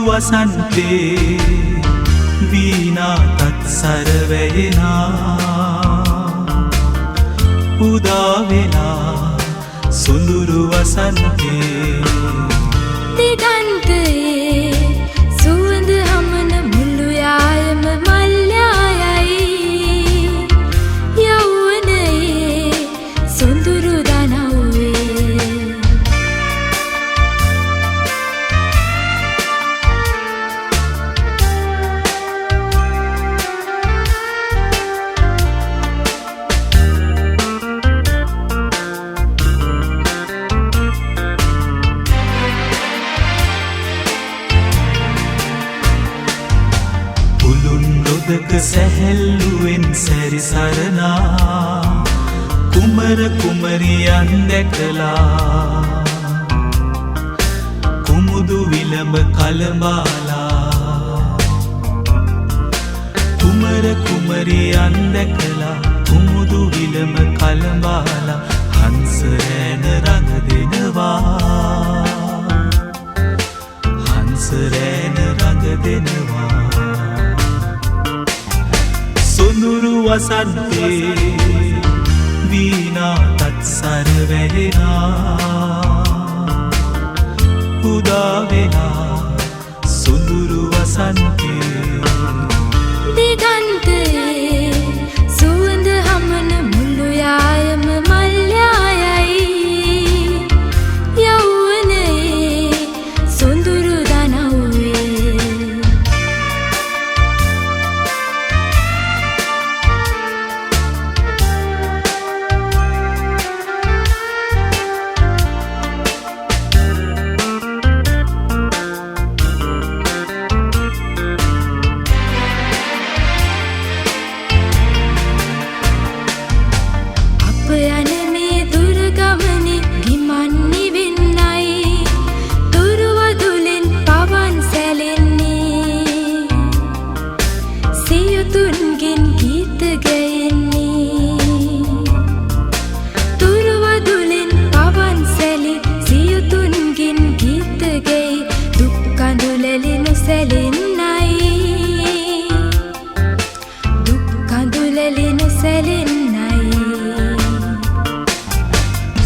වසන්තේ වීණාටත් සරවැයෙනා උදා වෙලා සුඳුරු වසන්තේ දිගන්තයේ සුවඳ හමන මුළු යායම මල්යායයි යෞවනයේ සොඳුරු දනව්වේ ක සැහැල්ලුවෙන් සැරිසරනා කුමර කුමරියන් දැකලා කුමුදු විලඹ කලඹාලා කුමර කුමරියන් දැකලා කුමුදු විලඹ කලඹාලා හංස රැන රඟ දෙනවා හංස රැන රඟ දෙනවා සොඳුරු වසන්තේ වීණාටත් සරවැයෙනා උදා වෙලා සොඳුරු වසන්තේ දිගන්තයේ සුවඳ හමන මුළු යායම මල්යායයි යෞවනයේ සොඳුරු දනව්වේ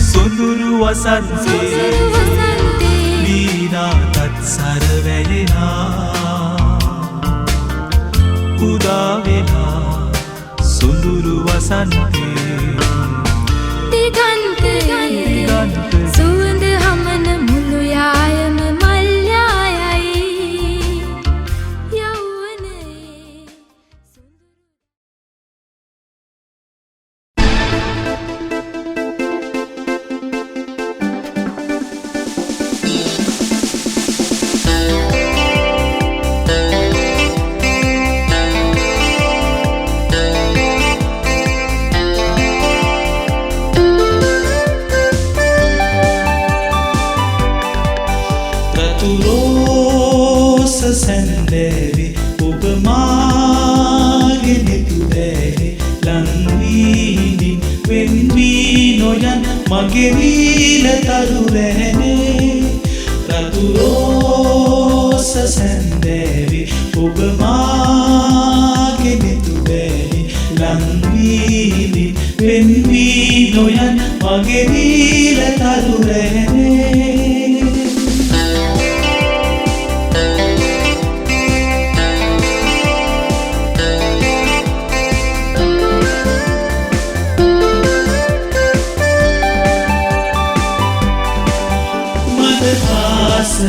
සොඳුරු වසන්තේ වීණාටත් සරවැයෙනා උදා වෙලා සොඳුරු වසන්තේ දිගන්තයේ සුවඳ හමන මුළු යායම මල්යායයි යෞවනයේ රෝස සැන්දෑවේ ඔබ මාගේ නෙතු දැවේ ලංවීනින් වෙන්වී නොයන් මගේ වීල තරු රැහනේ රතු රෝස සැන්දෑවේ ඔබ මාගේ නෙතු දැවේ ලංවීනින් වෙන්වී නොයන් මගේ වීල තරු රැහනේ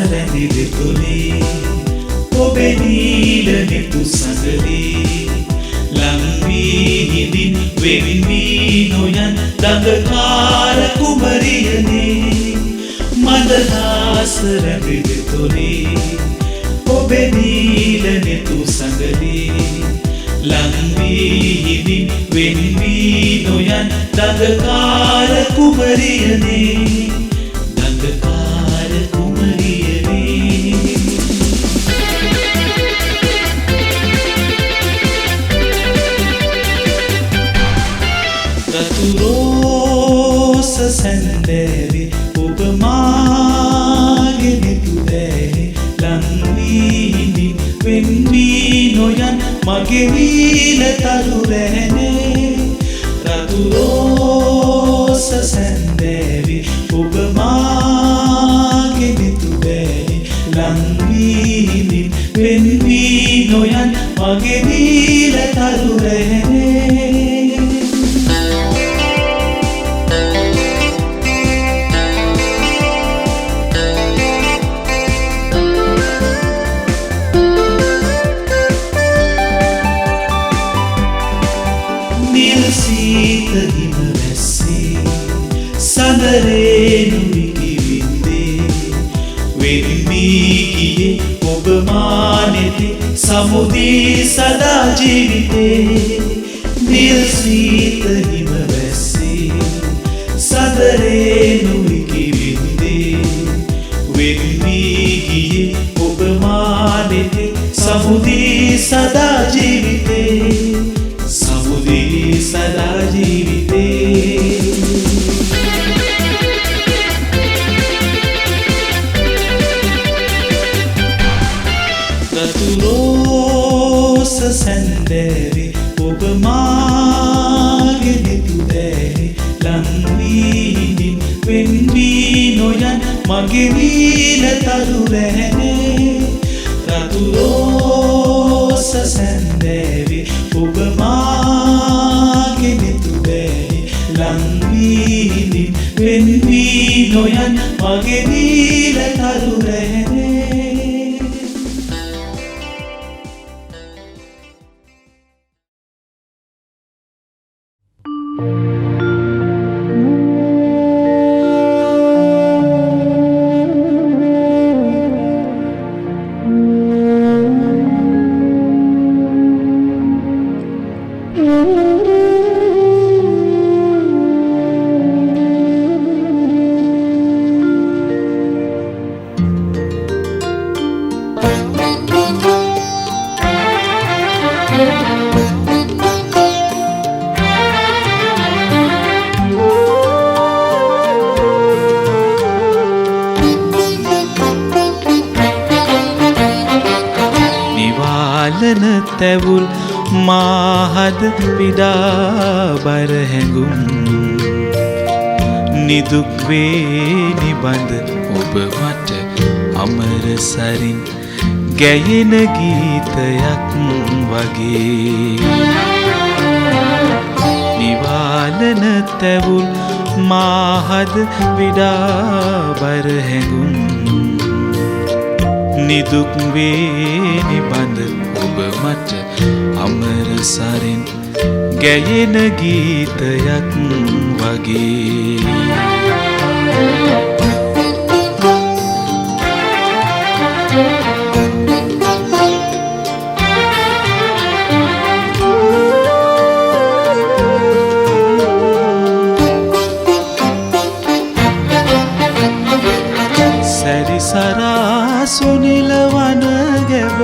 රැඳිලි තුනේ ඔබේ නීල නෙතු සඟලේ ලංවී හිඳින් වෙන්වී නොයන් දඟකාර කුමරියනේ මදහාස රැඳිලි තුනේ ඔබේ නීල නෙතු සඟලේ ලංවී හිඳින් වෙන්වී නොයන් දඟකාර කුමරියනේ රෝස සැන්දෑවේ ඔබ මාගේ නෙතු දැවේ ලංවී මගේ නීල තරු රැහනේ රතු රෝස සැන්දෑවේ ඔබ මාගේ නිතු බෑනේ ලං වී වෙන් වී නොයන් මගේ නීල තරු රැහනේ සීත හිම වැස්සේ සඳරේ නුවිකි වින්දේ වෙන්වී ගියේ ඔබ මානෙතේ සමුදී සදා ජීවිතේ නිල් සීත හිම වැස්සේ සඳරේ නුවිකි වින්දේ වෙන්වී ගියේ ඔබ මානෙතේ සමුදී සදා ජීවිතේ सदा जीविते रतु रोस सैंदෑවේ ඔබ මාගේ නිතු බෑනේ ලං වී වෙන් වී නොයන් මගේ නීල තරු රැහනේ රතු රෝස සැන්දෑවේ ඔබ මාගේ නිතු බෑනේ ලං වී වෙන් වී නොයන් මගේ නීල තරු රැහනේ තැවුල් මාහද පිඩා බර හැඟුම් නිදුක් වේ නිබඳ ඔබ මට අමර සරින් ගැයෙන ගීතයක් වගේ නිවාලන තැවුල් මාහද පිඩා බර හැඟුම් නිදුක් වේ නිබඳ ඔබ මට අමර සරින් ගැයෙන ගීතයක් වගේ සැරිසරා සුනිල වන ගැබ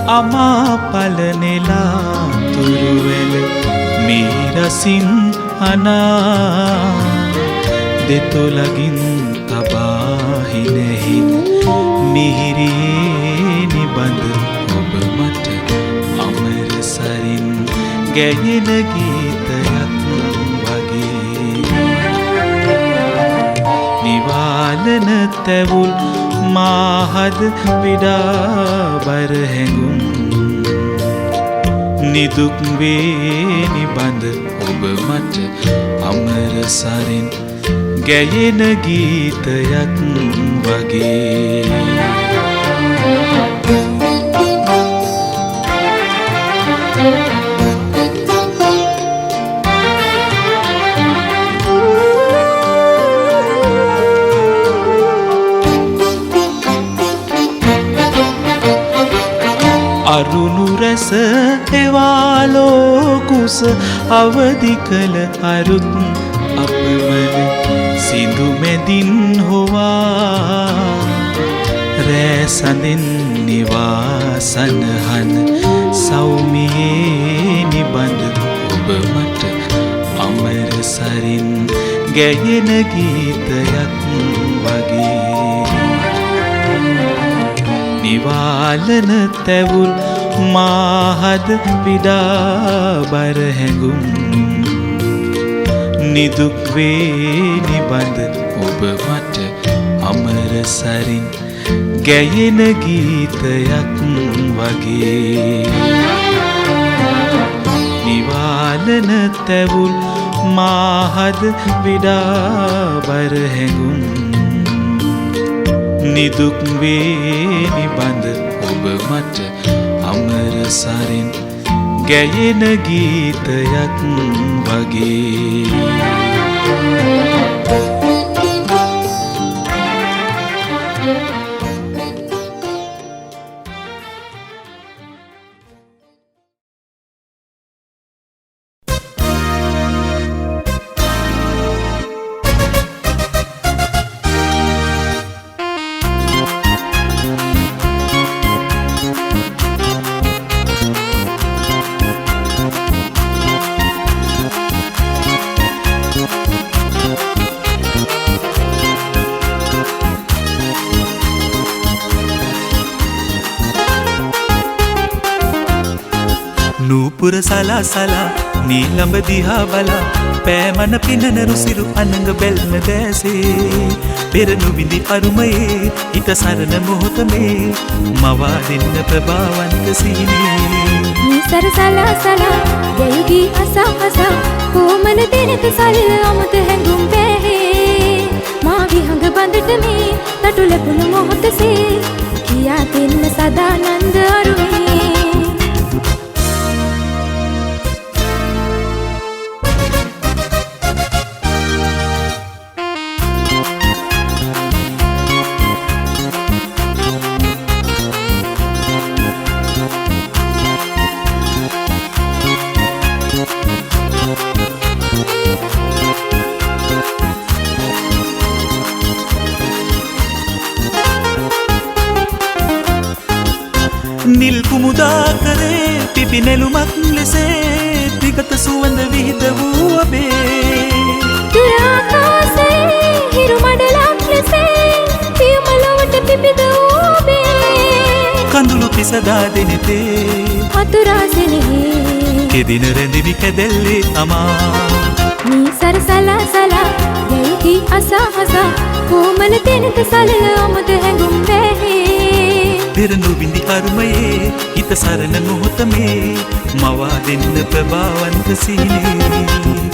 අමා පලනෙලා තුරුවෙල මීරසින් අනා දෙතොලගින් තබාහිනෙහින් මිහිරියේ නිබඳ ඔබ මට අමර සරින් ගැයෙන ගීතයක් වගේ නිවාලන තැවුල් මාහද පිඩා බර හැඟුම් නිදුක් වේ නිබඳ ඔබ මට අමර සරින් ගැයෙන ගීතයක් වගේ අරුණු රැස එවාලෝ කුස අවදි කළ අරුත් අපවල සිඳු මැදින් හොවා රෑ සඳෙන් නිවාසනහන සෞමියේ නිබඳ ඔබ මට අමර සරින් ගැයෙන ගීතයක් වගේ නිවාලන තැවුල් මාහද පිඩා බර හැඟුම් නිදුක් වේ නිබඳ ඔබ මට අමර සරින් ගැයෙන ගීතයක් වගේ නිවාලන තැවුල් මාහද විඩා බර හැඟුම් නිදුක් වේ නිබඳ ඔබ මට අමර සරින් ගැයෙන ගීතයක් වගේ නූපුර සලාසලා නීලඹ දිහා බලා පෑමන පිනන රුසිරු අනඟ බැල්ම දැසේ පෙරනු විඳි අරුමයේ හිත සරණ මොහොත මේ මවා දෙන්න ප්‍රභාවන්ත සීනේ නිසර සලාසලා යයිගී අසා අසා කොමන දෙනක සල්ල අමත හැඟුම් බැහේ මා විහඟ බඳට මේ තටු ලැබුණු මොහොතසේ කියා දෙන්න සදානන්ද අරුමේ නිල් කුමුදා කරේ පිපිනෙළුමක් ලෙසේ දිගත සුවඳ විහිද වූ ඔබේ දුර ආකාශයේ හිරු මඩලක් ලෙසේ පියමලොවට පිපිද වූ ඔබේ කඳුළු පිසදා දෙනෙතේ හතුරාසෙනෙහි කෙදින රැඳිවි කැදැල්ලේ තමා නිසර සලාසලා යයිගී අසා අසා කොමන දෙනක සල්ල අමත හැඟුම් බැහේ පෙරනු විඳි අරුමයේ හිත සරණ මොහොත මේ මවා දෙන්න ප්‍රභාවන්ත සීනේ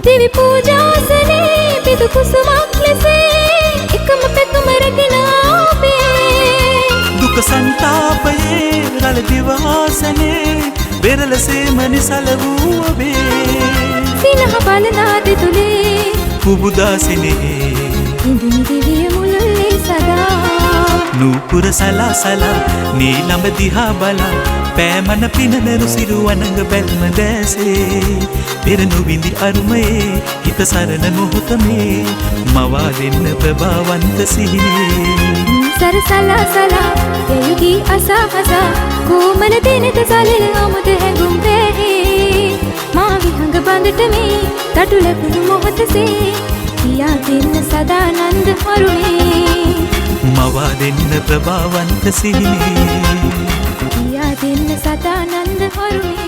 දිවි පූජාසනේ පිදු කුසුමක් ලෙසේ එකම පැතුම රැගෙන ආවේ දුක සංතාපයේ රළ දිවාසනේ බෙරළසේම නිසල වූ ඔබේ සිනහ බලනාද තුලේ පුබුදාසිනේ ඉඳුනි දිවිය මුළුල්ලේ සදා නූපුර සලාසලා නීලඹ දිහා බලා පෑමන පිනන රුසිරු අනඟ බැල්ම දැසේ පෙරනු විඳි අරුමයේ හිත සරණ මොහොත මේ මවා දෙන්න ප්‍රභාවන්ත සිහිනේ නිසර සලාසලා යයිගී අසා අසා කොමන දෙනක සල්ල අමත හැඟුම් බැහේ මා විහඟ බඳට මේ තටු ලැබුණු මොහොතසේ කියා දෙන්න සදානන්ද අරුමේ මවා දෙන්න ප්‍රභාවන්ත සිහිනේ කියා දෙන්න සදානන්ද අරුමේ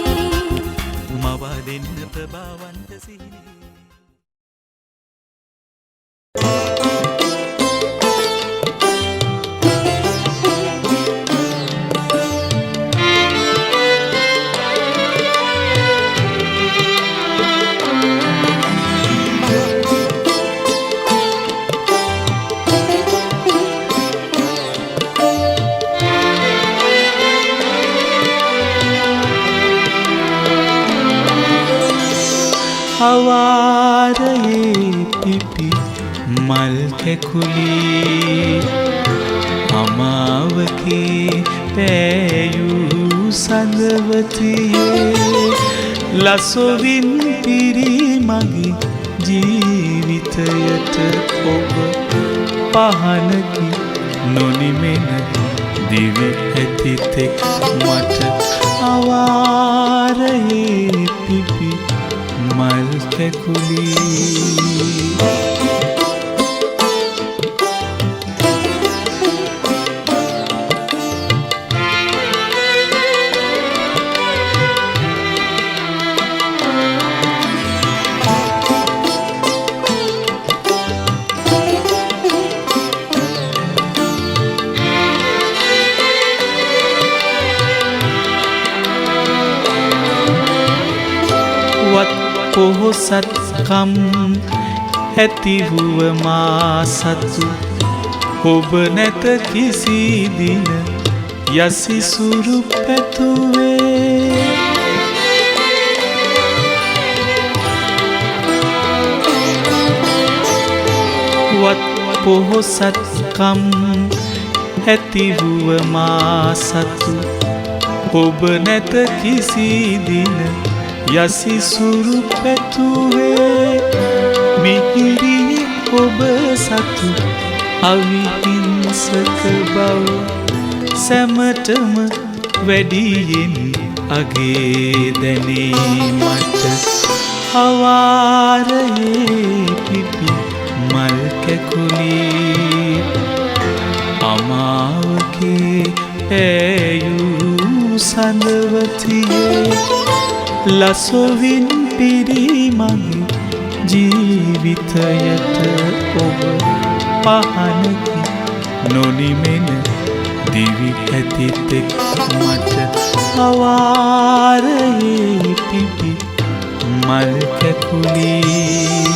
මවා දෙන්න ප්‍රභාවන්ත සිහිනේ අවාරයේ පිපි මල් කැකුලි අමාවකේ පෑයූ සඳවතියේ ලසොවින් පිරි මගේ ජීවිතයට ඔබ පහනකි නොනිමෙන දිවි ඇතිතෙක් මට අවාරයේ පිපි මල් කැකුලී පොහොසත්කම් ඇතිවුව මා සතු ඔබ නැත කිසි දින යසිසුරු පැතුවේ වත් පොහොසත්කම් ඇතිවුව මා සතු ඔබ නැත කිසි දින යසිසුරු පැතුවේ මිහිරි ඔබ සතු අවිහිංසක බව සැමටම වැඩියෙන් අගේ දැනීමට අවාරයේ පිපි මල් කැකුලී අමාවගේ ඇයූ සඳවතියේ ලසොවින් පිරි මගේ ජීවිතයට ඔබ පහනකි නොනිමෙන දිවි ඇතිතෙක් මට අවාරයේ පිපි මල් කැකුලී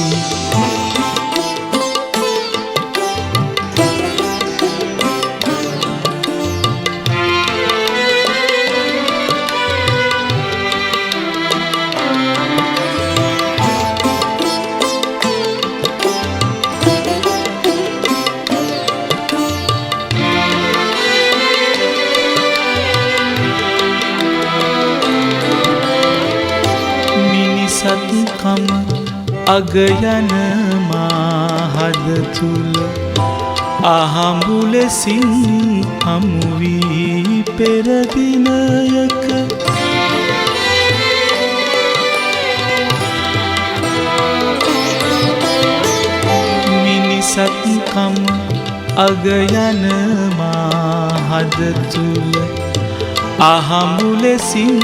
සත්කම අගයන මාහද තුල අහඹුලෙසින් හමුවී පෙරදිනයක මිනිසත්කම අගයන මාහද තුල අහඹුලෙසින්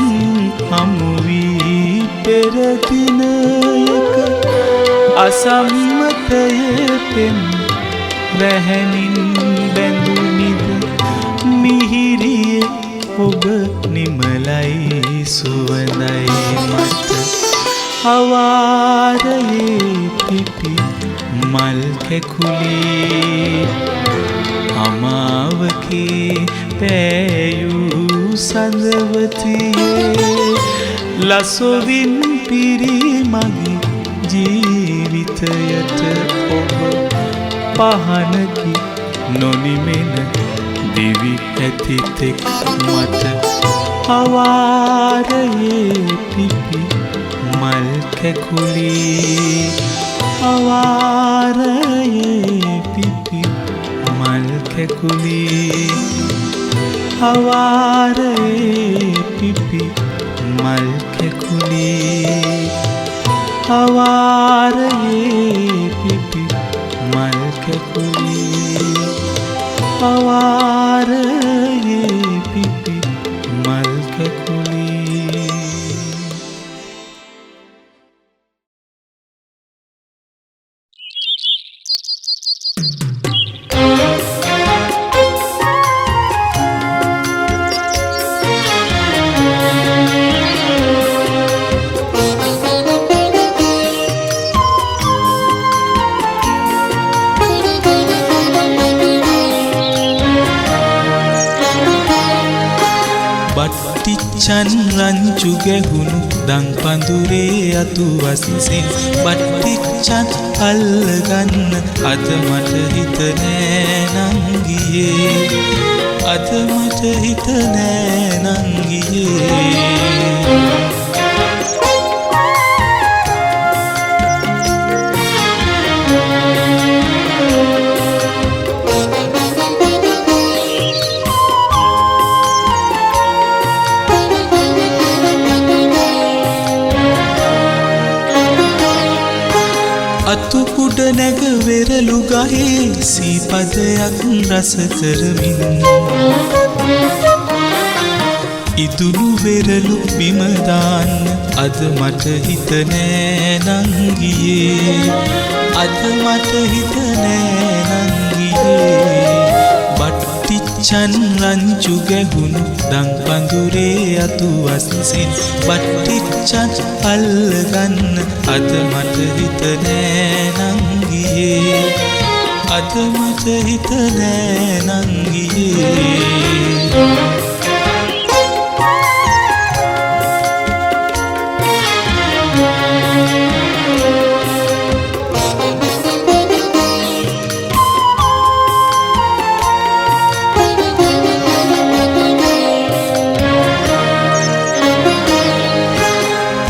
හමුවී පෙරදිනයක අසම්මතයේ පෙම් රැහැනින් බැඳුනිද මිහිරියේ ඔබ නිමලයි සුවඳයි මට අවාරයේ පිපි මල් කැකුලී අමාවකේ පෑයූ සඳවතියේ ලසොවින් පිරි මගේ ජීවිතයට ඔබ පහනකි නොනිමෙන දිවි ඇතිතෙක් මට අවාරයේ පිපි මල් කැකුලී අවාරයේ පිපි මල් කැකුලී අවාරයේ පිපි මල් කැකුලී අවාරයේ පිපි මල් කැකුලී අවාරයේ පිපි මල් කැකුලී චන් රංචු ගැහුණු දන් පඳුරේ අතුවස්සෙන් බට්ටිච්චන් අල්ලගන්න අද මට හිත නෑ නංගියේ අද මට හිත නෑ නංගියේ අතු කුඩ නැග වෙරළු ගහේ සීපදයක් රස කරමින් ඉදුණු වෙරළු බිම දාන්න අද මට හිත නෑ නංගියේ අද මට හිත නෑ නංගියේ බට්ටිච්චන් රංචු ගැහුණු දන් පඳුරේ අතු වස්සෙන් බට්ටිච්චන් අල්ලගන්න අද මට හිත නෑ නංගියේ අද මට හිත නෑ නංගියේ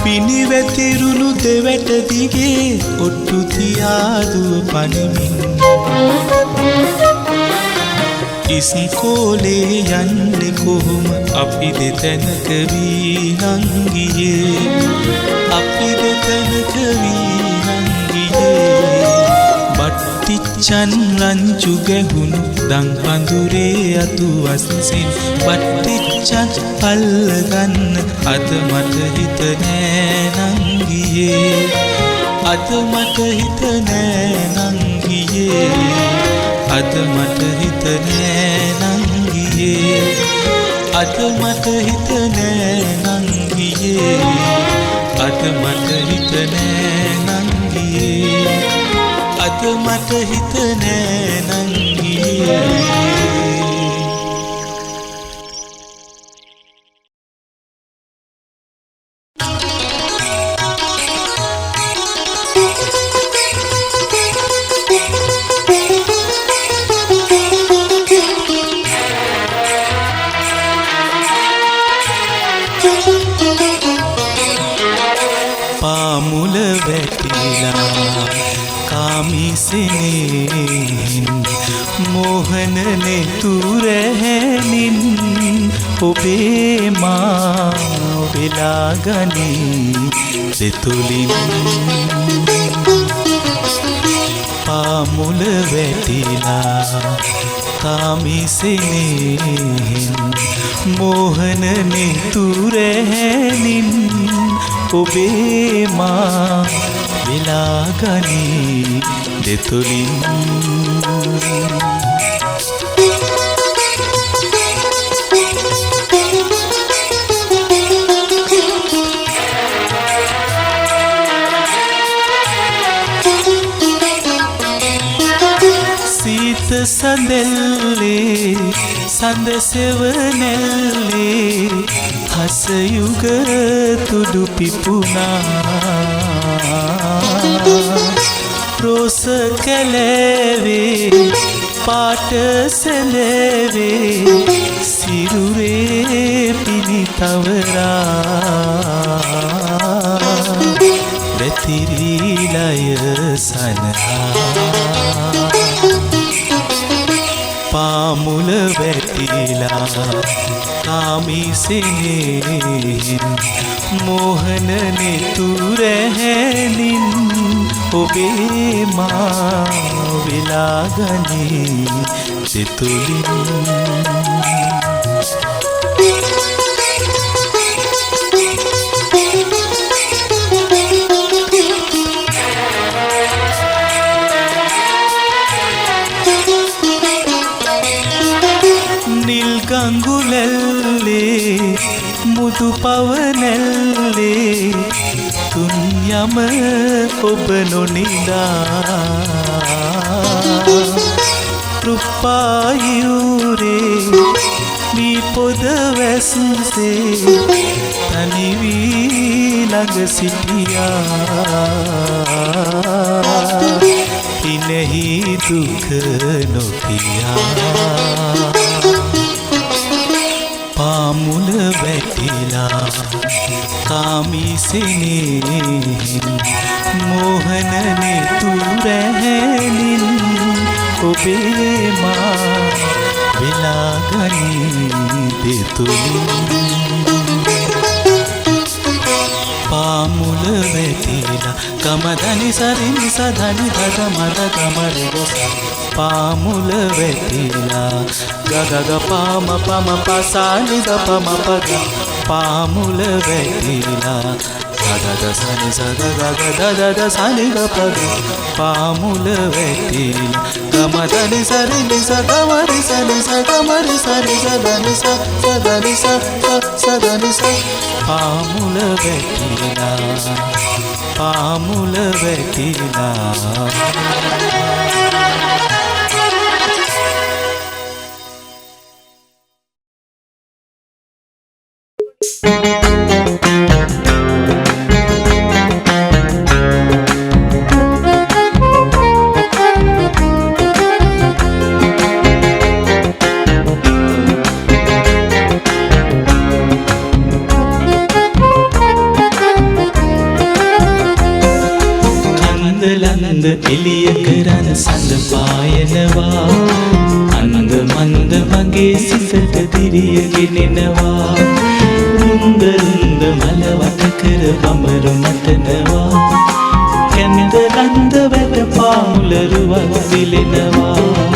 පිනිවැතිරුණු දෙවැට දිගේ ඔට්ටු තියාදුව පනිමින් ඉස්කෝලේ යන්නේ කොහොම අපි දෙතැනක වී නංගියේ අපි දෙතැනක වී නංගියේ බට්ටිච්චන් රංචු ගැහුණු දන් පඳුරේ අතු වස්සෙන් බට්ටිච්චන් අල්ලගන්න අද මට හිත නෑ නංගියේ අද මට හිත නෑ නංගියේ අද මට හිත නෑ නංගියේ අද මට හිත නෑ නංගියේ අද මට හිත නෑ නංගියේ අද මට හිත නෑ නංගියේ පාමුල වැටිලා කාමිසෙනෙන් මෝහන නෙතුරැහැනින් ඔබේ මා වෙලා ගනී දෙතුලින් පාමුල වැටිලා කාමිසෙනෙන් මෝහන නෙතුරැහැනින් ඔබේ මා වෙලා ගනී දෙතුලින් සීත සඳෙල්ලේ සඳ සෙවනැල්ලේ හසයුග තුඩු පිපුණා රෝස කැලෑවේ පාට සැලෑවේ සිරුරේ පිණිතවරා වැතිරිලය සනහා පාමුල වැටිලා කාමිසෙනෙන් මෝහන නෙතුරැහැනින් ඔබේ මා වෙලා ගනී දෙතුලින් නිල් ගංගුලැල්ලේ මුදු පවනැල්ලේ තුන් යම ඔබ නොනිදා රුප්පායුරේ මී පොද වැස්සේ තනිවී ළඟ සිටියා ඉනෙහි දුක නොකියා පාමුල වැටිලා කාමිසෙනෙන් මෝහන නෙතුරැහැනින් ඔබේ මා වෙලා ගනී දෙතුලින් පාමුල වැටිලා ගමදනි සරිනි සධනි දද මද ගමරි ගොස පාමුල වැටිලා ගගග පාම පම පසානි ද පම පද පාමුල වැටිලා දද සනි සද ගග දද සනි ද පද පාමුල වැටිලා ගමදනි සරිනි සගමරි සනි සගමරි සනි සදනි සදනි සදනි ස පාමුල වැටිලා පාමුල වැටිලා එලිය කරන සඳ පායනවා අන්ද මන්ද මගේ සිතට දිරිය ගෙනෙනවා රුන්ද රුන්ද මල වට කර බඹරු නටනවා කැඳ ලන්ද වැට පාමුල රුවක් විලෙනවා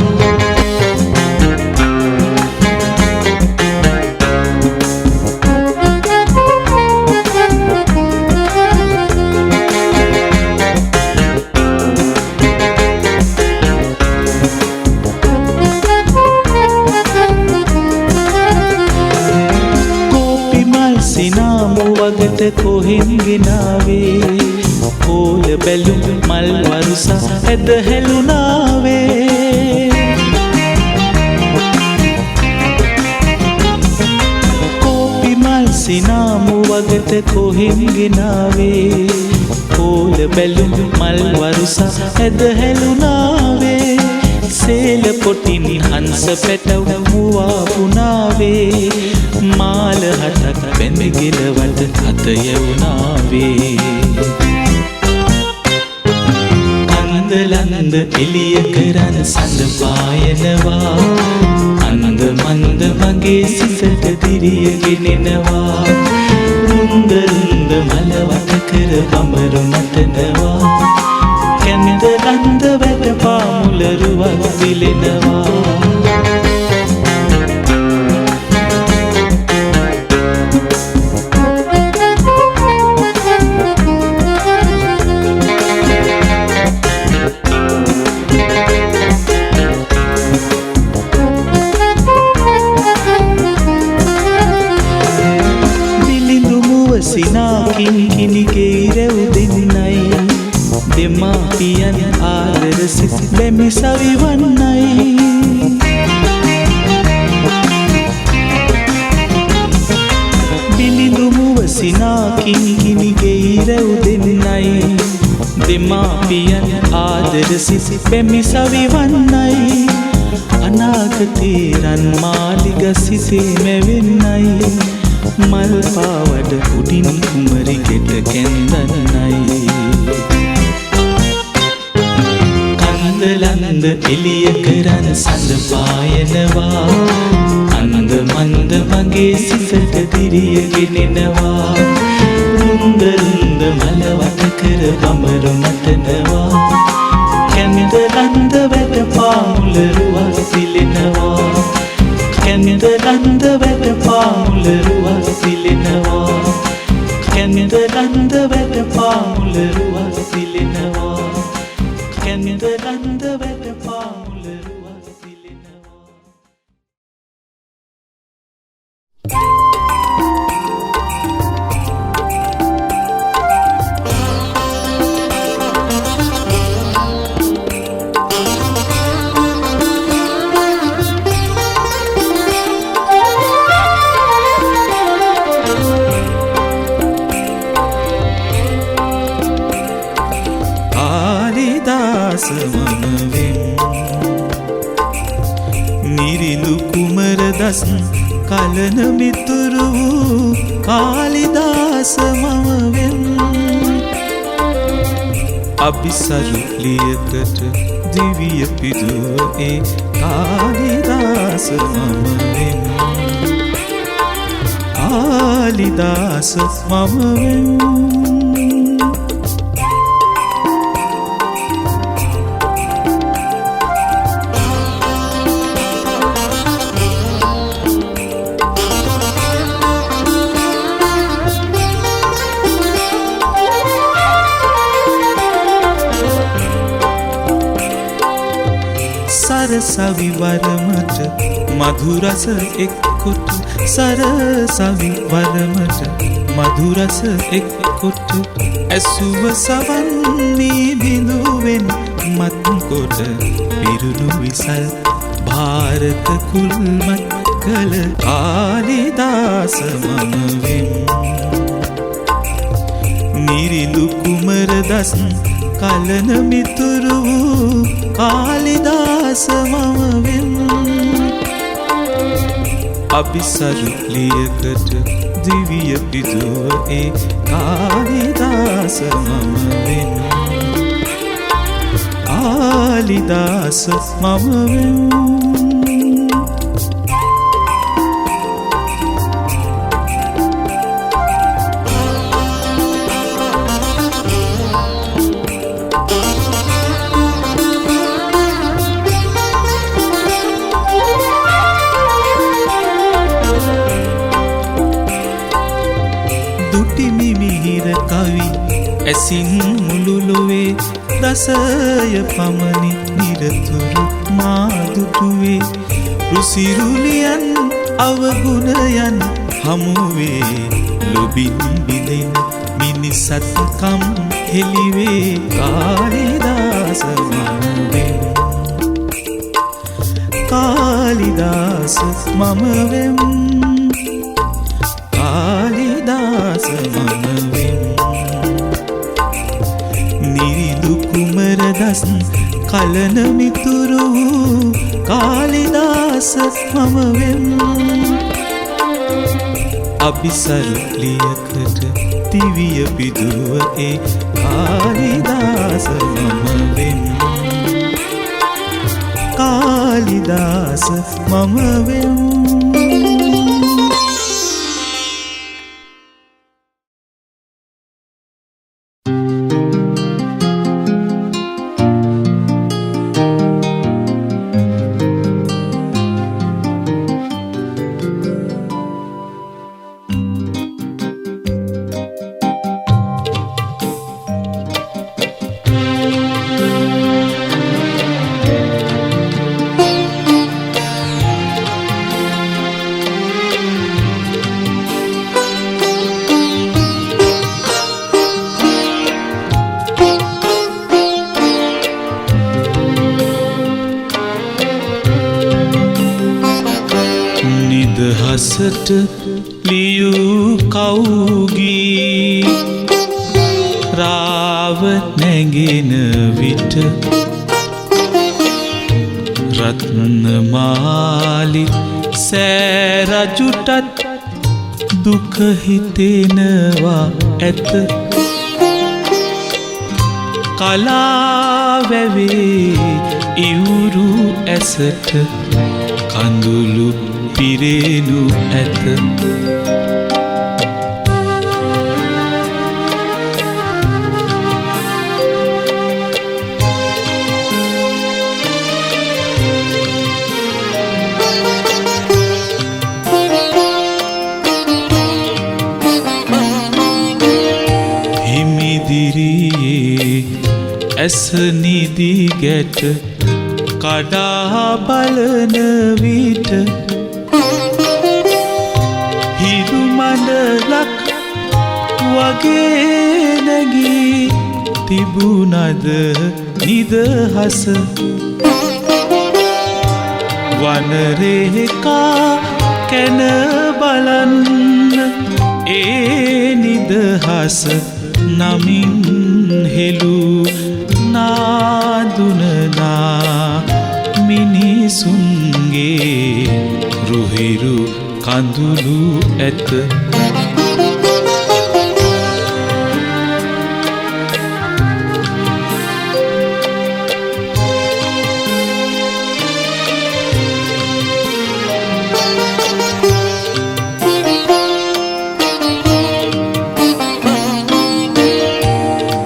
කොහෙන් ගෙනාවේ කෝල බැලුම් මල් වරුස ඇද හැලුනාවේ කෝපි මල් සිනාමු වගට කොහෙන් ගෙනාවේ කෝල බැලුම් මල් වරුස ඇද හැලුනාවේ සේල පොටින් හංස පැටව මුවා පුනාවේ මාල හටක් බැඳගෙලවට අත යවුනාවේ අන්ද ලන්ද එලිය කරන සඳ පායනවා අන්ද මන්ද මගේ සිතට දිරිය ගෙනෙනවා රුන්ද රුන්ද මල වට කර බඹරු නටනවා කැඳ ලන්ද වැට පාමුල රුවක් විලෙනවා කිනිගේ ඉරව් දෙන්නයි දෙමාපියන් ආදර සිත් බැමි සවිවන්නයි බිලිඳු මුව සිනාකින් කිනිගේ ඉරව් දෙන්නයි දෙමාපියන් ආදර සිත් බැමි සවිවන්නයි අනාගතේ රන් මාලිග සිතේ මැවෙන්නයි මල් පාවඩ උඩින් කුමරි ගෙට කැන්දන්නයි කන්ද ලන්ද එලිය කරන සඳ පායනවා අන්ද මන්ද මගේ සිතට දිරිය ගෙනෙනවා රුන්ද රුන්ද මල වට කර බඹරු නටනවා කැඳ ලන්ද වැට පාමුල රුවක් සිලෙනවා කැඳ ලන්ද වැට පාමුල රුවක් සිලෙනවා කැඳ ලන්ද වැට පාමුල රුවක් සිලෙනවා කැඳ ලන්ද වැට පාමුල රුවක් සිලෙනවා නිරිලු කුමර දස් කලන මිතුරු කාලිදාස මම වෙන් අபிසරු ලියකට දිවිය පිදුව ඒ කාලිදාස මම වෙන් කාලිදාස මම වෙන් සවිවරමට මధుරස එක්කොට සර සවිවරමට මధుරස එක්කොට ඇසුව සවන්නේ බිඳුවෙන් මත්කොට පිරුණු විසල් භාරත කුල්මත් කළ කාලිදාස මම වෙම් නිරිඳු කුමර දස් කලන මිතුරු වූ කාලිදාස මම වෙම් අபிසරු ලියකට දිවිය පිදුව ඒ කාලිදාස මම වෙම් කාලිදාස මම වෙම් ඇසින් මුළුලොවේ දසය පමණි නිරතුරු මාදුටුවේ රුසිරුලියන් අවගුණයන් හමුවේ ලොබින් බිඳෙන මිනිසත්කම් හෙළිවේ කාලිදාස මම වෙම් කාලිදාස මම වෙම් කාලිදාස මම වෙම් නිරිඳු කුමර දස් කලන මිතුරු කාලිදාස මම වෙම් අபிසරු ලියකට දිවිය පිදුව ඒ කාලිදාස මම වෙම් කාලිදාස මම වෙම් නිදහසට ලියූ කවුගී රාව නැගෙන විට රත්නමාලි සෑරජුටත් දුක හිතෙනවා ඇත කලාවැවේ ඉවුරු ඇසට කඳුළු පිරෙනු ඇත හිමිදිරියේ ඇස නිදි ගැට කඩා බලන විට හිරු මඩලක් වගේ නැගී තිබුණද නිදහස වනරේකා කැන බලන්න ඒ නිදහස නමින් හෙළූ නාදුනනා මිනිසුන්ගේ රුහිරු කඳුළු ඇත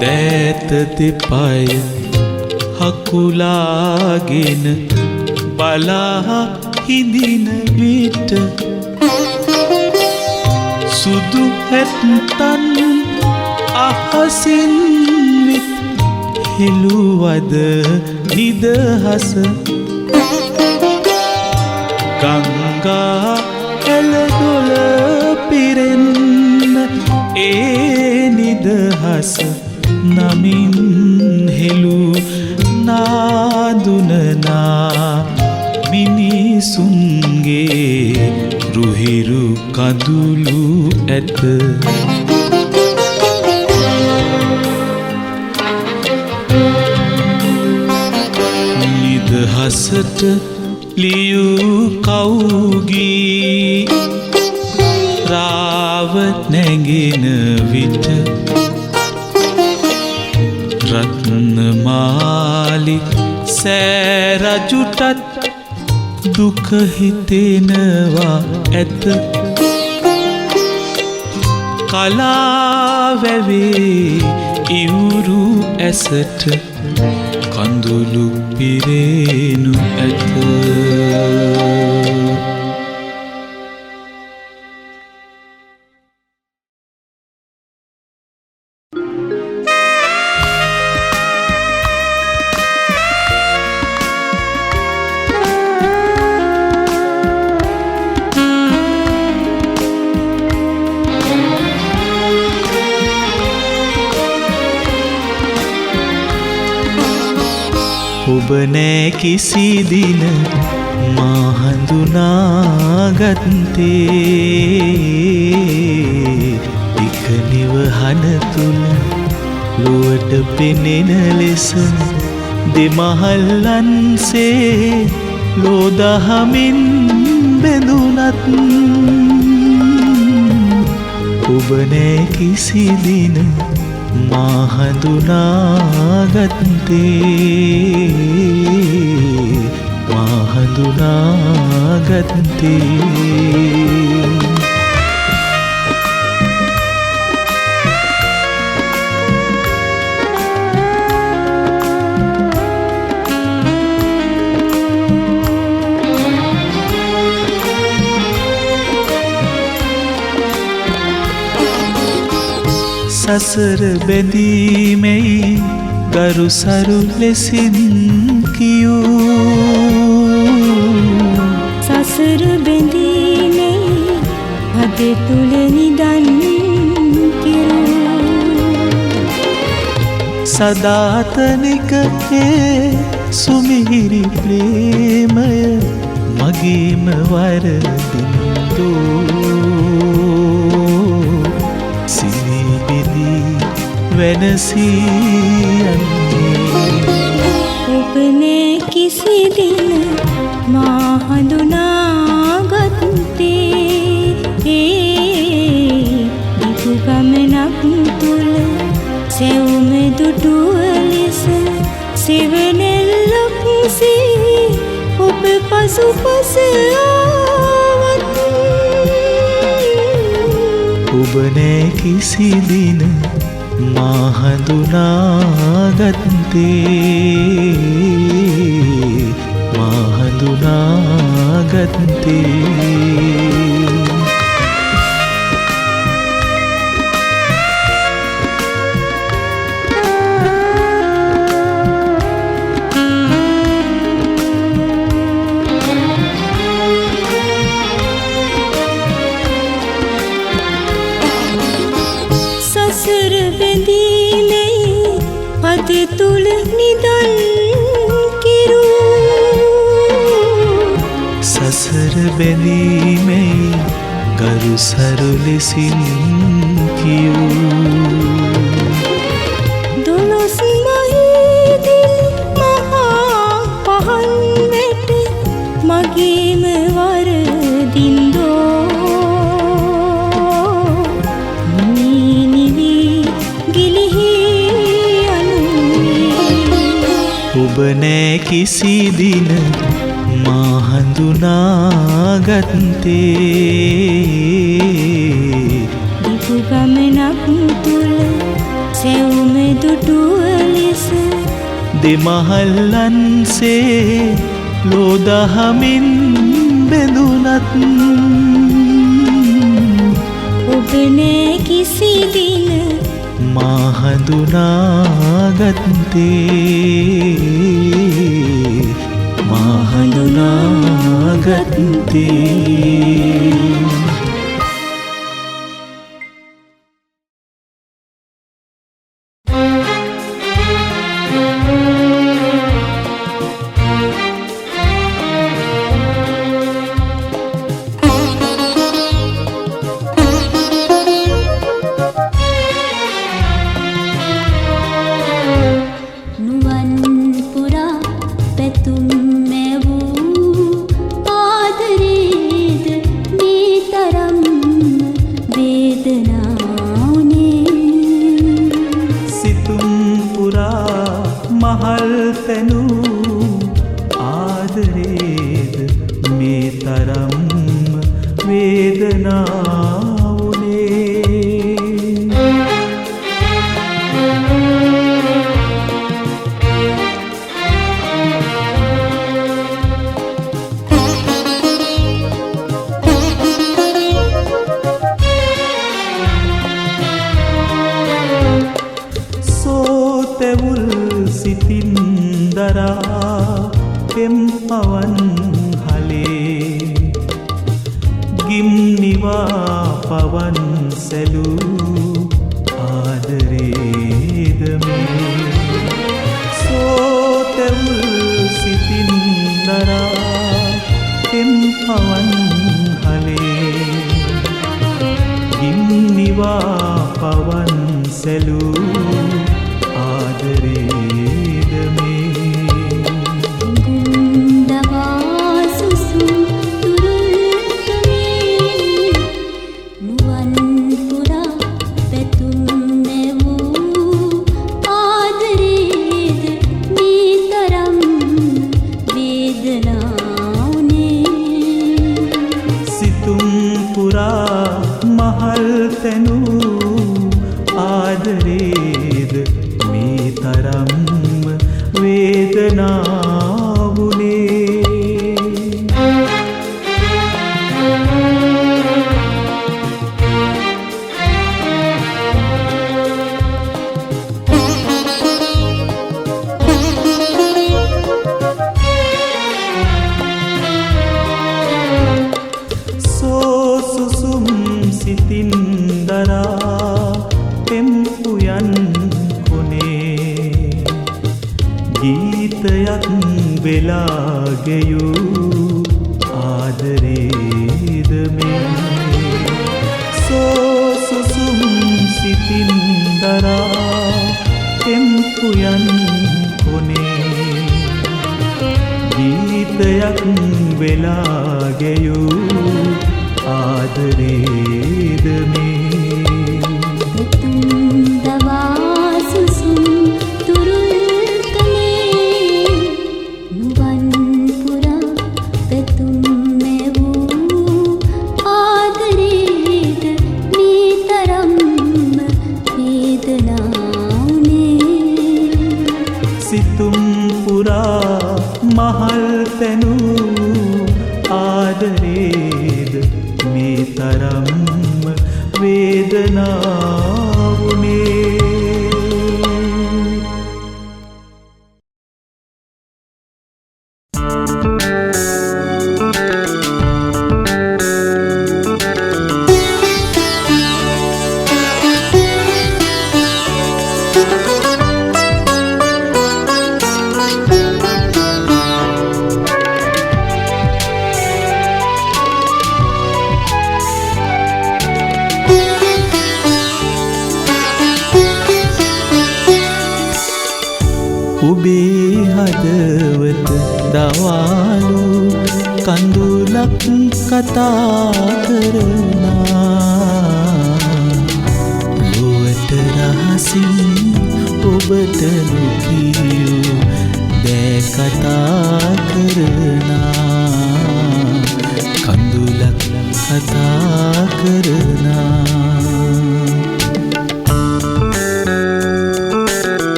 දෑත දෙපය හකුලාගෙන බලා හිඳින විට සුදු හැත්තන් අහසින් විත් හෙළුවද නිදහස ගංගා එළදොල පිරෙන්න ඒ නිදහස නමින් හෙළු නාදුනනා මිනිසුන්ගේ රුහිරු කඳුළු ඇත නිදහසට ලියූ කවුගී රාව නැගෙන විට රත්නමාලි සෑරජුටත් දුක හිතෙනවා ඇත කලාවැවේ ඉවුරු ඇසට කඳුළු පිරේනු ඇත ඔබ නෑ කිසි දින මා හඳුනාගත්තේ එක නිවහන තුල ලොවට පෙනෙන ලෙස දෙමහල්ලන්සේ ලෝදහමින් බැඳුනත් ඔබ නෑ කිසි දින මා හඳුනාගත්තේ මා හඳුනාගත්තේ සසර බැඳීමෙයි ගරු සරු ලෙසින් කියූ සසර බැඳීමෙයි අද තුල නිදන් කිරූ සදාතනික සුමිහිරි ප්‍රේමය මගේම වරදින්දෝ වෙනසී ඔබ නෑ කිසි දින මා හඳුනාගත්තේ දිගු ගමනක් තුල සෙවුම දුටුව ලෙස සිවනෙල්ලක් සේ ඔබ පසුපස ආවත් ඔබ නෑ කිසි දින මා හඳුනාගත්තේ මා හඳුනාගත්තේ සසර බැඳීමෙයි අද තුල නිදන් කිරූ සසර බැඳීමෙයි ගරු සරු ලෙසින් කියූ දොළොස් මහිදිල් මහා පහන් වෙට මගේම වරදින්දෝ ඔබ නෑ කිසි දින මා හඳුනාගත්තේ දිගු ගමනක් තුල සෙවුම දුටුව ලෙස දෙමහල්ලන්සේ ලෝදහමින් බැඳුනත් ඔබ නෑ කිසි දින මා හඳුනාගත්තේ මා හඳුනාගත්තේ ගත්තේ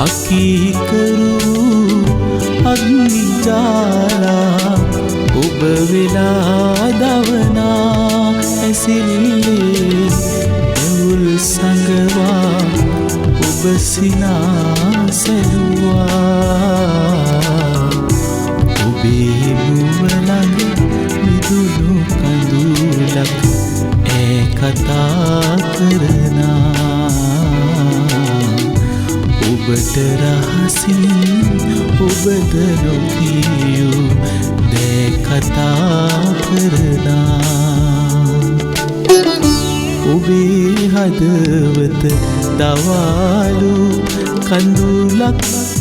අකීකරු අග්නිජාලා ඔබ වෙලා දවනා ඇසිල්ලේ දෙවුල් සඟවා ඔබ සිනාසැලුවා ඔබේ මුවලඟ මිදුණු කඳුලක් ඈ කතා කරනා ඔබට රහසින් ඔබද නොකියූ දෑ කතා කරනා ඔබේ හදවත දවාලු කඳුලක්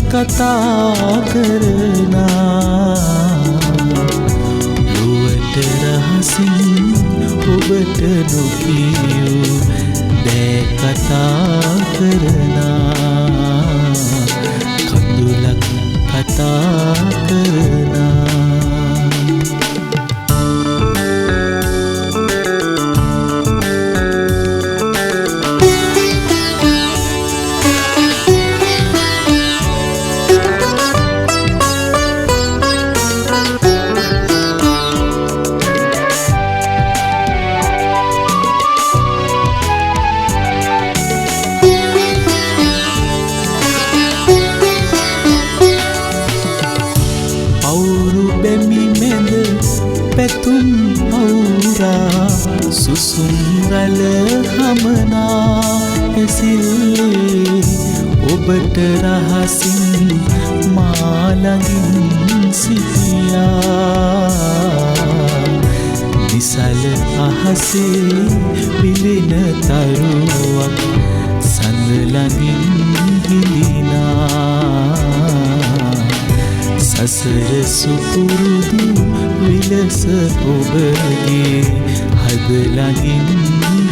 කතා කරනා ලොවට රහසින් ඔබට නොකියූ දෑ කතා කරනා කඳුලක් කතා කරනා සුසුම්රල හමනා ඇසිල්ලේ ඔබට රහසින් මාළඟින් සිටියා නිසල අහසේ විලින තරුවක් සඳලඟින් හිඳිනා සසර සුපුරුදු විලස ඔබගේ හදලඟින්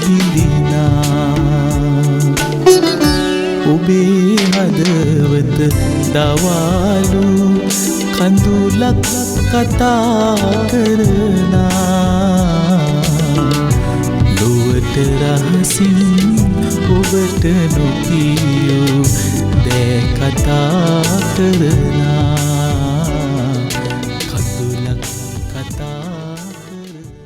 හිඳිනා ඔබේ හදවත දවාලු කඳුලක් කතා කරනා ලොවට රහසින් ඔබට නොකියූ දෑ කතා කරනා කඳුලක් කතා කරනා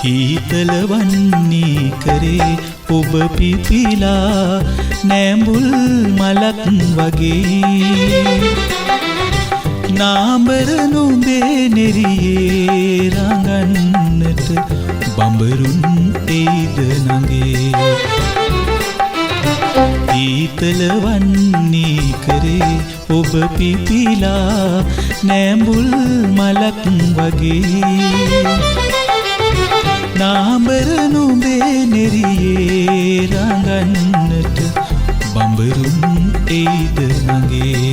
හිතලවන්නේ කරේ ඔබ පිපිලා නෑඹුල් මලක් වගේ නාඹර නුඹේ නෙරියේ රඟන්නට බඹරුන් එයිද නගේ හිතලවන්නේ කරේ ඔබ පිපිලා නෑඹුල් මලක් වගේ නාඹර නුඹේ නෙරියේ රඟන්නට බඹරුන් එයිද නගේ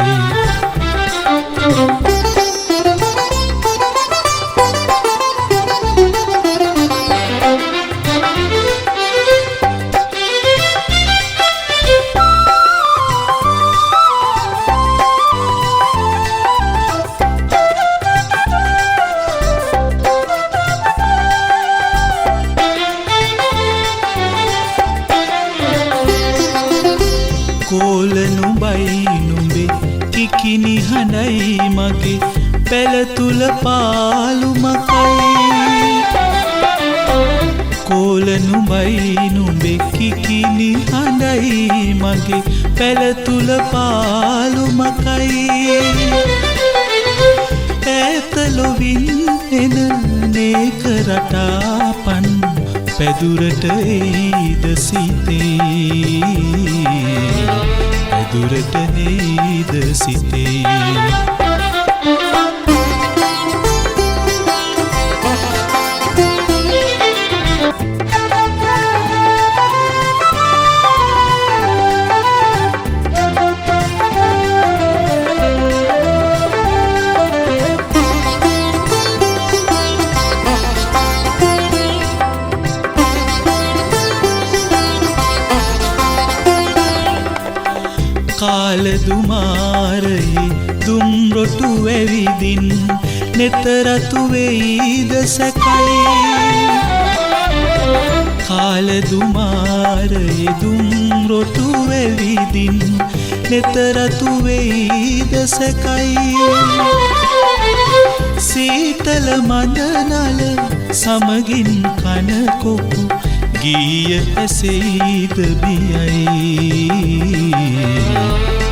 කෝල නුඹයි නුඹේ කිකිනි හඬයි මගේ පැල තුල පාලුමකයි කෝල නුඹයි නුඹේ කිකිනි හඬයි මගේ පැල තුල පාලුමකයි ඈත ලොවින් එන නේක රටාපන් පැදුරට එයිද සිතේ පැදුරට එයිද සිතේ දුමාරයේ දුම්රොටු ඇවිදින් නෙතරතු වෙයිද සැකයි කාල දුමාරයේ දුම්රොටු ඇවිදින් නෙතරතු වෙයිද සැකයි සීතල මඳනල සමගින් කන කොපු ගීය ඇසෙයිද බියයි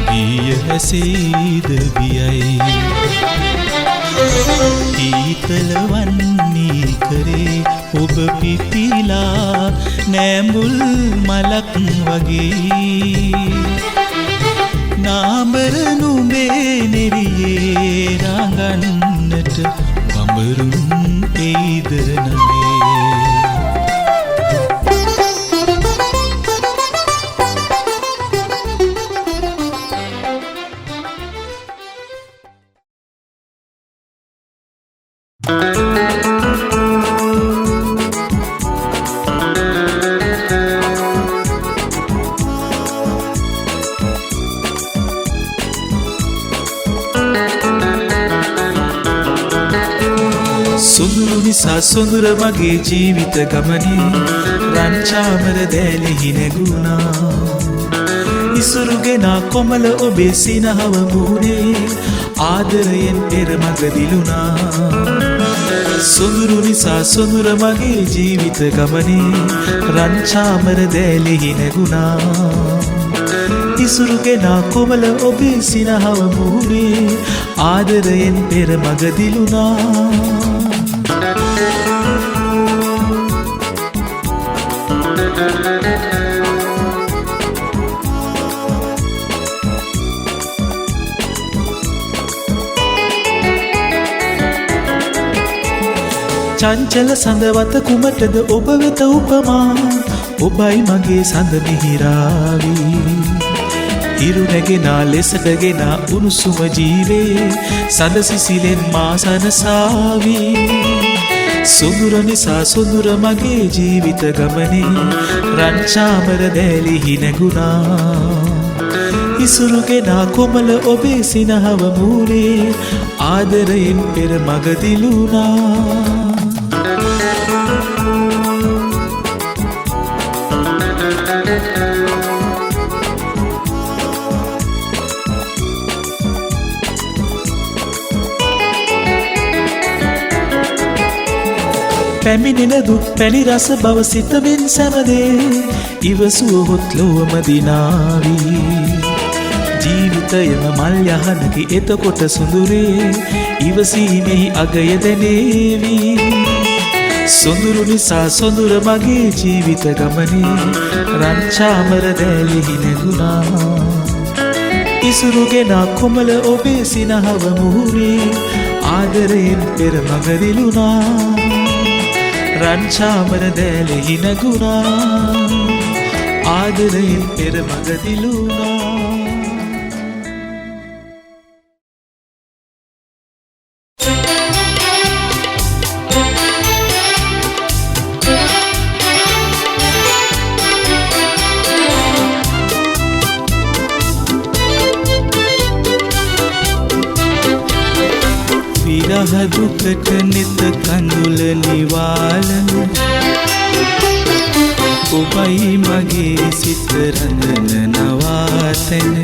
ගීය ඇසෙයිද බියයි ඊතල වන්නේ කරේ ඔබ පිපිලා නෑඹුල් මලක් වගේ නාඹර නුඹේ නෙරියේ රඟන්නට බඹරුන් එයිද නමේ සොඳුරු නිසා සොඳුර මගේ ජීවිත ගමනේ රන්චාමර දෑලෙහි නැගුණා ඉසුරුගෙන කොමල ඔබේ සිනහව මූණේ ආදරයෙන් පෙර මග දිලුණා සොඳුරු නිසා සොඳුර මගේ ජීවිත ගමනේ රන්චාමර දෑලෙහි නැගුණා ඉසුරුගෙන කොමල ඔබේ සිනහව මූණේ ආදරයෙන් පෙර මග දිලුණා චංචල සඳවත කුමටද ඔබ වෙත උපමා ඔබයි මගේ සඳ මිහිරාවී ඉරු නැගෙනා ලෙසටගෙන උණුසුම ජීවේ සඳ සිසිලෙන් මා සනසාවී සොඳුර නිසා සොඳුර මගේ ජීවිත ගමනේ රන්චාමර දෑලෙහි නැගුණා ඉසුරුගෙන කොමල ඔබේ සිනහව මූණේ ආදරයෙන් පෙර මග දිලුණා පැමිණෙන දුක් පැණි රස බව සිතමින් සැමදේ ඉවසුවහොත් ලොවම දිනාවී ජීවිතයම මල් යහනකි එතකොට සොඳුරේ ඉවසීමෙහි අගය දැනේවී සොඳුරු නිසා සොඳුර මගේ ජීවිත ගමනේ රන්චාමර දෑලෙහි නැගුණා ඉසුරුගෙන කොමල ඔබේ සිනහව මුහුණේ ආදරයෙන් පෙර මග දිලුණා රන්චාමර දෑලෙහි නැගුණා ආදරයෙන් පෙර මග දිලුණා විරහ දුකට නෙත කඳුල නිවාලන ඔබයි මගේ සිත රඳන නවාතැන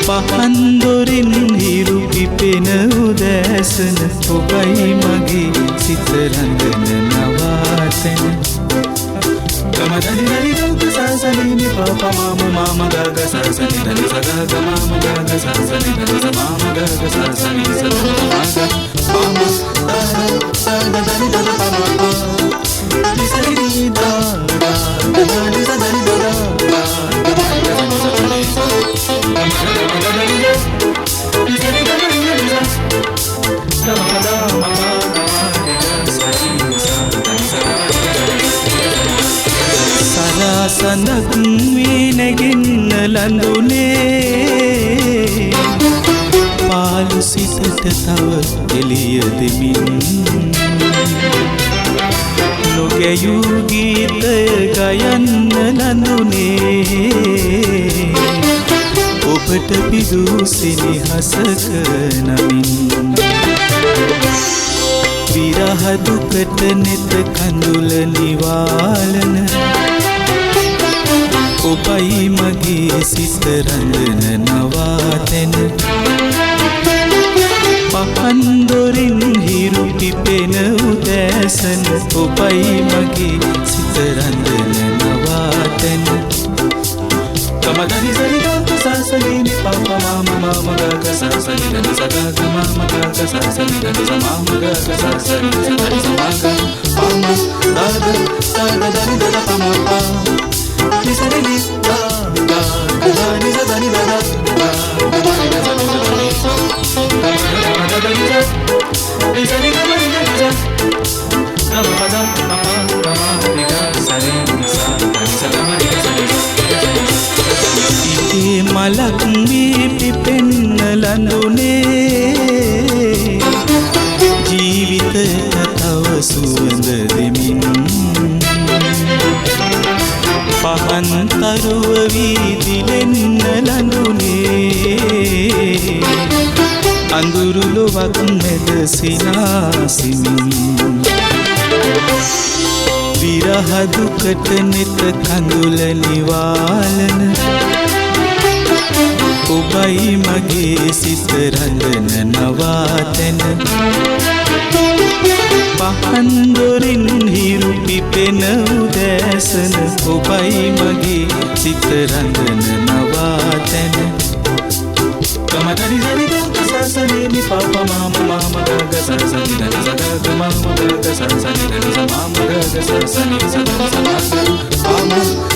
පහන් දොරින් හිරු පිපෙන උදෑසන ඔබයි මගේ සිත රඳන නවාතැන Gamadani gauka sasani ni papa mama gaga sasani dani saga mama gaga sasani dani mama gaga sasani saga mama saga dani dani mama ni sari da dani dani සනක් වී නැගින්න ලඳුනේ පාලු සිතට තව එළිය දෙමින් නොගැයූ ගීතය ගයන්න ලඳුනේ ඔබට පිදූ සිනිහසක නමින් විරහ දුකට නෙත කඳුල නිවාලන ඔබයි මගේ සිත රඳන නවාතැන පහන් දොරින් හිරු පිපෙන උදෑසන ඔබයි මගේ සිත රඳන නවාතැන කමදනි සරිගම සසලිනි පප මම මම ගග සසලින සගග මම ගග සසලින සමම ගග සසලින සරි සමග පම දාද සාද දනි දද පම පා නිසරිලි දා දා දනි දනි දද මලක් වී පිපෙන්න ලඳුනේ ජීවිතයට තව සුවඳ දෙමින් පහන් තරුව වී දිලෙන්න ලඳුනේ අඳුරු ලොවක් මැද සිනාසිමින් විරහ දුකට නෙත කඳුල නිවාලන ඔබයි මගේ සිත රඳන නවාතැන පහන් දොරින් හිරු පිපෙන උදෑසන ඔබයි මගේ සිත රඳන නවාතැන කමදනි සරිගම සසලිනි පප මම මම ගග සසලින සගග මම ගග සසලින සමම ගග සසලින සග සමග